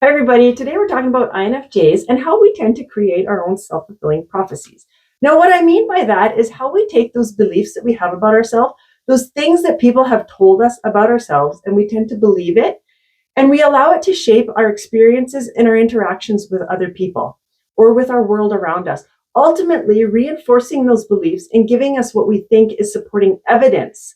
Hi, everybody. Today we're talking about INFJs and how we tend to create our own self-fulfilling prophecies. Now, what I mean by that is how we take those beliefs that we have about ourselves, those things that people have told us about ourselves, and we tend to believe it, and we allow it to shape our experiences and our interactions with other people or with our world around us, ultimately reinforcing those beliefs and giving us what we think is supporting evidence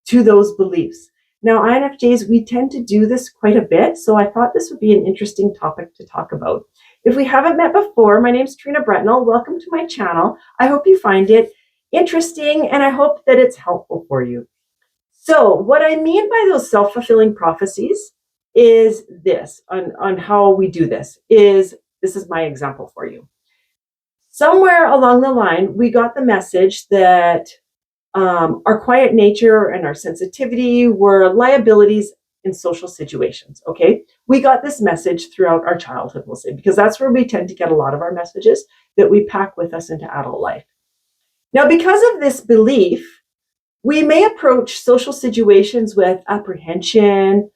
to those beliefs. Now, INFJs, we tend to do this quite a bit, so I thought this would be an interesting topic to talk about. If we haven't met before, my name is Trina Bretnell. Welcome to my channel. I hope you find it interesting, and I hope that it's helpful for you. So what I mean by those self-fulfilling prophecies is this, on how we do this is my example for you. Somewhere along the line, we got the message that our quiet nature and our sensitivity were liabilities in social situations. Okay. We got this message throughout our childhood, we'll say, because that's where we tend to get a lot of our messages that we pack with us into adult life. Now, because of this belief, we may approach social situations with apprehension,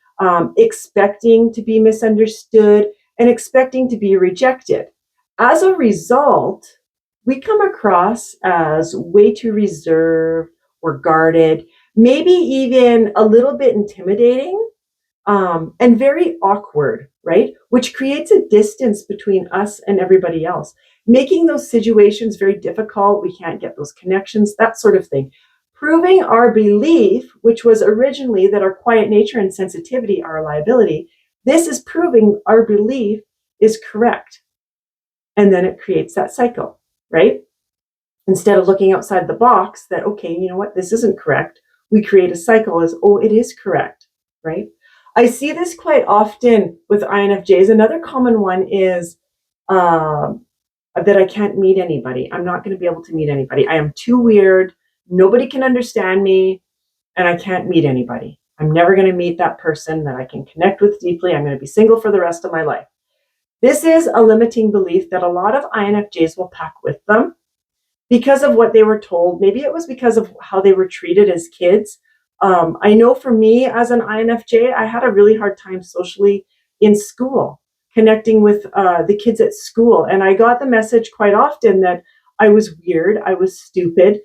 expecting to be misunderstood, and expecting to be rejected. As a result, we come across as way too reserved or guarded, maybe even a little bit intimidating, and very awkward, right? Which creates a distance between us and everybody else, making those situations very difficult. We can't get those connections, that sort of thing. Proving our belief, which was originally that our quiet nature and sensitivity are a liability, this is proving our belief is correct. And then it creates that cycle, right? Instead of looking outside the box that, okay, you know what, this isn't correct, we create a cycle as, oh, it is correct, right? I see this quite often with INFJs. Another common one is that I can't meet anybody. I'm not going to be able to meet anybody. I am too weird. Nobody can understand me, and I can't meet anybody. I'm never going to meet that person that I can connect with deeply. I'm going to be single for the rest of my life. This is a limiting belief that a lot of INFJs will pack with them because of what they were told. Maybe it was because of how they were treated as kids. I know for me as an INFJ, I had a really hard time socially in school, connecting with the kids at school. And I got the message quite often that I was weird, I was stupid,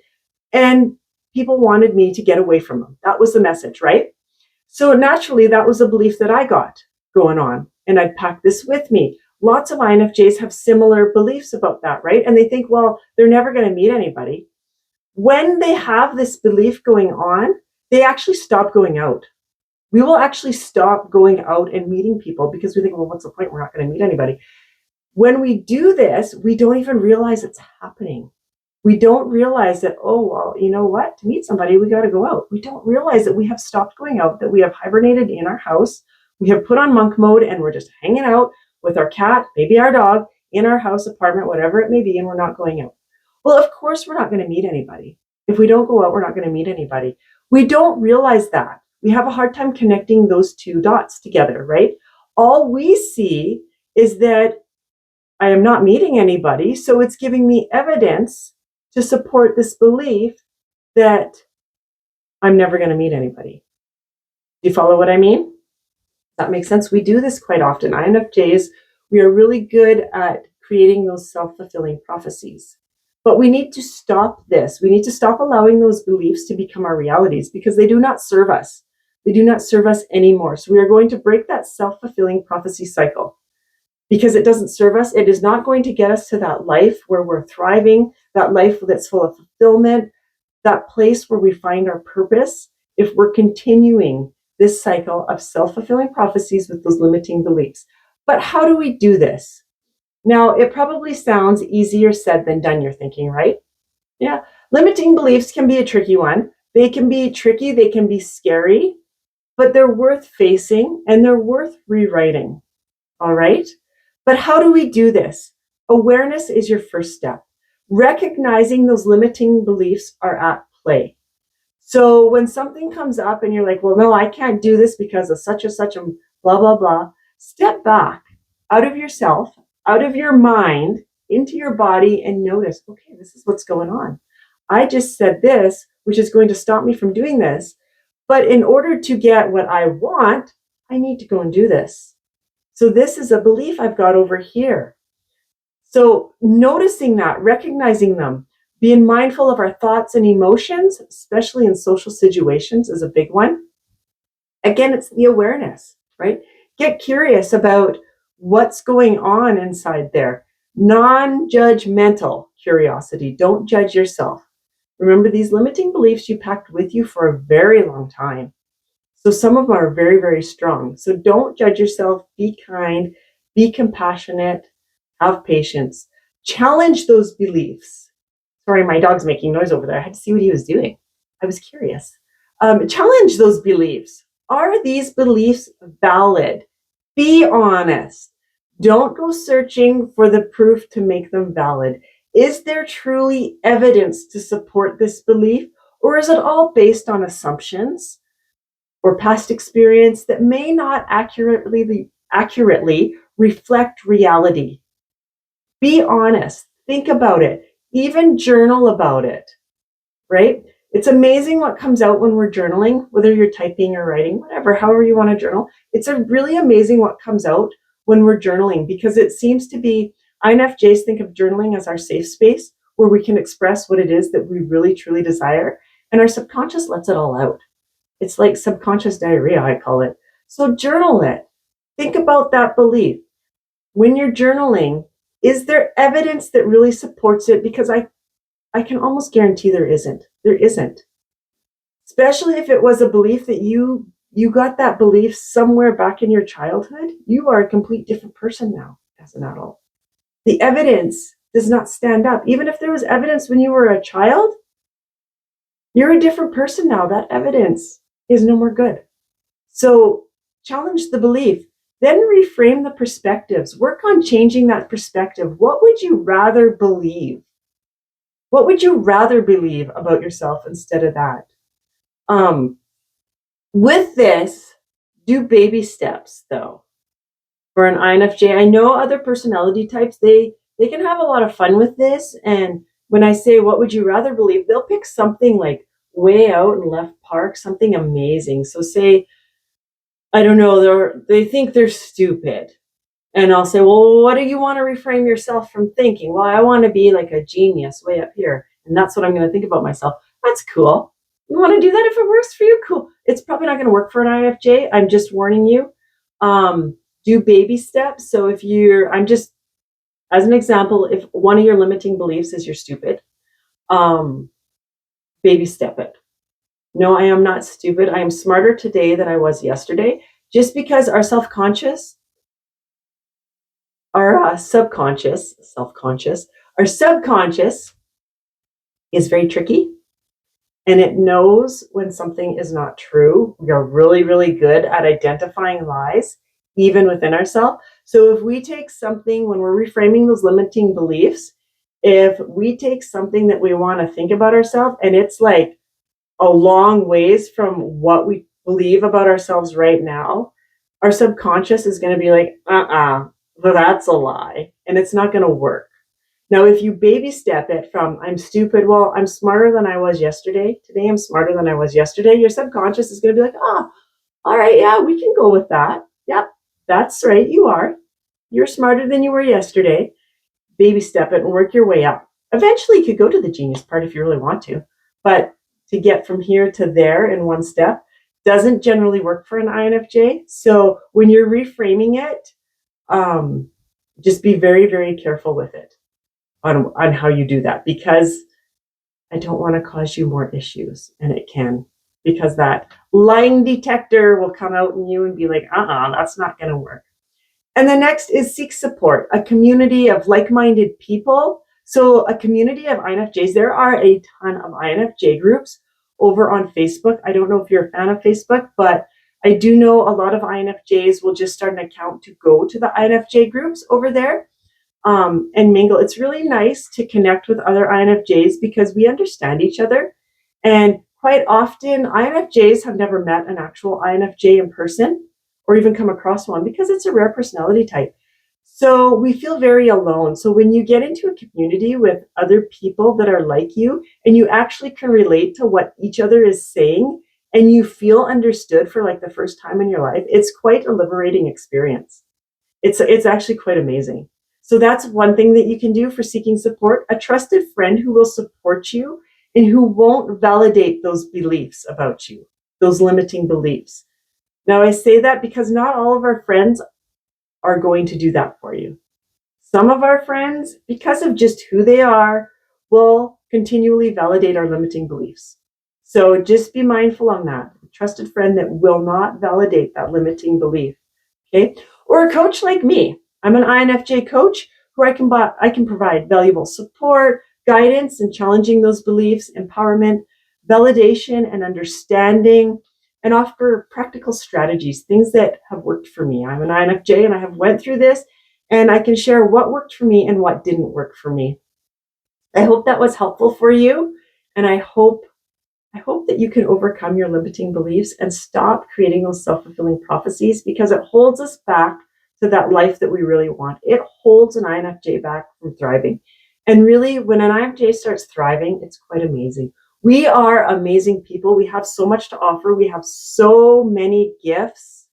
and people wanted me to get away from them. That was the message, right? So naturally, that was a belief that I got going on, and I'd pack this with me. Lots of INFJs have similar beliefs about that, right? And they think, well, they're never going to meet anybody. When they have this belief going on, they actually stop going out. We will actually stop going out and meeting people because we think, well, what's the point? We're not going to meet anybody. When we do this, we don't even realize it's happening. We don't realize that, oh, well, you know what? To meet somebody, we got to go out. We don't realize that we have stopped going out, that we have hibernated in our house. We have put on monk mode and we're just hanging out with our cat, maybe our dog, in our house, apartment, whatever it may be, and we're not going out. Well, of course, we're not going to meet anybody. If we don't go out, we're not going to meet anybody. We don't realize that. We have a hard time connecting those two dots together, right? All we see is that I am not meeting anybody, so it's giving me evidence to support this belief that I'm never going to meet anybody. Do you follow what I mean? That makes sense. We do this quite often. INFJs, we are really good at creating those self-fulfilling prophecies. But we need to stop this. We need to stop allowing those beliefs to become our realities because they do not serve us. They do not serve us anymore. So we are going to break that self-fulfilling prophecy cycle because it doesn't serve us. It is not going to get us to that life where we're thriving, that life that's full of fulfillment, that place where we find our purpose if we're continuing this cycle of self-fulfilling prophecies with those limiting beliefs. But how do we do this? Now, it probably sounds easier said than done, you're thinking, right? Yeah, limiting beliefs can be a tricky one. They can be tricky, they can be scary, but they're worth facing and they're worth rewriting, all right? But how do we do this? Awareness is your first step. Recognizing those limiting beliefs are at play. So when something comes up and you're like, well, no, I can't do this because of such and such and blah, blah, blah, step back out of yourself, out of your mind, into your body and notice, okay, this is what's going on. I just said this, which is going to stop me from doing this. But in order to get what I want, I need to go and do this. So this is a belief I've got over here. So noticing that, recognizing them, being mindful of our thoughts and emotions, especially in social situations, is a big one. Again, it's the awareness, right? Get curious about what's going on inside there. Non-judgmental curiosity. Don't judge yourself. Remember, these limiting beliefs you packed with you for a very long time. So some of them are very, very strong. So don't judge yourself. Be kind, be compassionate, have patience. Challenge those beliefs. Sorry, my dog's making noise over there. I had to see what he was doing. I was curious. Challenge those beliefs. Are these beliefs valid? Be honest. Don't go searching for the proof to make them valid. Is there truly evidence to support this belief, or is it all based on assumptions or past experience that may not accurately reflect reality? Be honest. Think about it. Even journal about it, right? It's amazing what comes out when we're journaling, whether you're typing or writing, whatever, however you want to journal. It's a really amazing what comes out when we're journaling, because it seems to be, INFJs think of journaling as our safe space where we can express what it is that we really truly desire. And our subconscious lets it all out. It's like subconscious diarrhea, I call it. So journal it. Think about that belief. When you're journaling, is there evidence that really supports it? Because I can almost guarantee there isn't. There isn't. Especially if it was a belief that you got that belief somewhere back in your childhood. You are a complete different person now as an adult. The evidence does not stand up. Even if there was evidence when you were a child, you're a different person now. That evidence is no more good. So challenge the belief. Then reframe the perspectives. Work on changing that perspective. What would you rather believe? What would you rather believe about yourself instead of that? With this, do baby steps though. For an INFJ, I know other personality types, they can have a lot of fun with this. And when I say, what would you rather believe? They'll pick something like way out in left park, something amazing. So say, I don't know, they think they're stupid. And I'll say, well, what do you want to reframe yourself from thinking? Well, I want to be like a genius way up here. And that's what I'm going to think about myself. That's cool. You want to do that if it works for you? Cool. It's probably not going to work for an INFJ. I'm just warning you. Do baby steps. So if I'm just, as an example, if one of your limiting beliefs is you're stupid, baby step it. No, I am not stupid. I am smarter today than I was yesterday. Just because our self-conscious, our subconscious is very tricky, and it knows when something is not true. We are really, really good at identifying lies, even within ourselves. So if we take something, when we're reframing those limiting beliefs, if we take something that we want to think about ourselves and it's like a long ways from what we believe about ourselves right now, our subconscious is going to be like, well, that's a lie, and it's not going to work. Now, if you baby step it from I'm stupid, well, I'm smarter than I was yesterday. Today, I'm smarter than I was yesterday. Your subconscious is going to be like, all right, yeah, we can go with that. Yep, that's right. You are. You're smarter than you were yesterday. Baby step it and work your way up. Eventually, you could go to the genius part if you really want to. But to get from here to there in one step doesn't generally work for an INFJ. So when you're reframing it, just be very, very careful with it on how you do that, because I don't want to cause you more issues, and it can, because that lying detector will come out in you and be like, that's not going to work. And the next is seek support, a community of like-minded people. So a community of INFJs, there are a ton of INFJ groups over on Facebook. I don't know if you're a fan of Facebook, but I do know a lot of INFJs will just start an account to go to the INFJ groups over there and mingle. It's really nice to connect with other INFJs because we understand each other. And quite often, INFJs have never met an actual INFJ in person or even come across one because it's a rare personality type. So we feel very alone. So when you get into a community with other people that are like you and you actually can relate to what each other is saying and you feel understood for like the first time in your life, it's quite a liberating experience. It's actually quite amazing. So that's one thing that you can do for seeking support, a trusted friend who will support you and who won't validate those beliefs about you, those limiting beliefs. Now, I say that because not all of our friends are going to do that for you. Some of our friends, because of just who they are, will continually validate our limiting beliefs. So just be mindful on that. A trusted friend that will not validate that limiting belief. Okay. Or a coach like me. I'm an INFJ coach who I can provide valuable support, guidance, and challenging those beliefs, empowerment, validation, and understanding, and offer practical strategies, things that have worked for me. I'm an INFJ and I have went through this, and I can share what worked for me and what didn't work for me. I hope that was helpful for you, and I hope that you can overcome your limiting beliefs and stop creating those self-fulfilling prophecies, because it holds us back to that life that we really want. It holds an INFJ back from thriving. And really, when an INFJ starts thriving, it's quite amazing. We are amazing people. We have so much to offer. We have so many gifts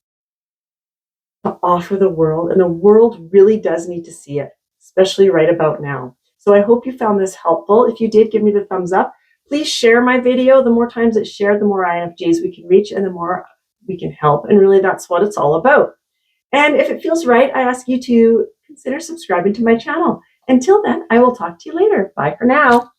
to offer the world, and the world really does need to see it, especially right about now. So I hope you found this helpful. If you did, give me the thumbs up. Please share my video. The more times it's shared, the more INFJs we can reach and the more we can help. And really, that's what it's all about. And if it feels right, I ask you to consider subscribing to my channel. Until then, I will talk to you later. Bye for now.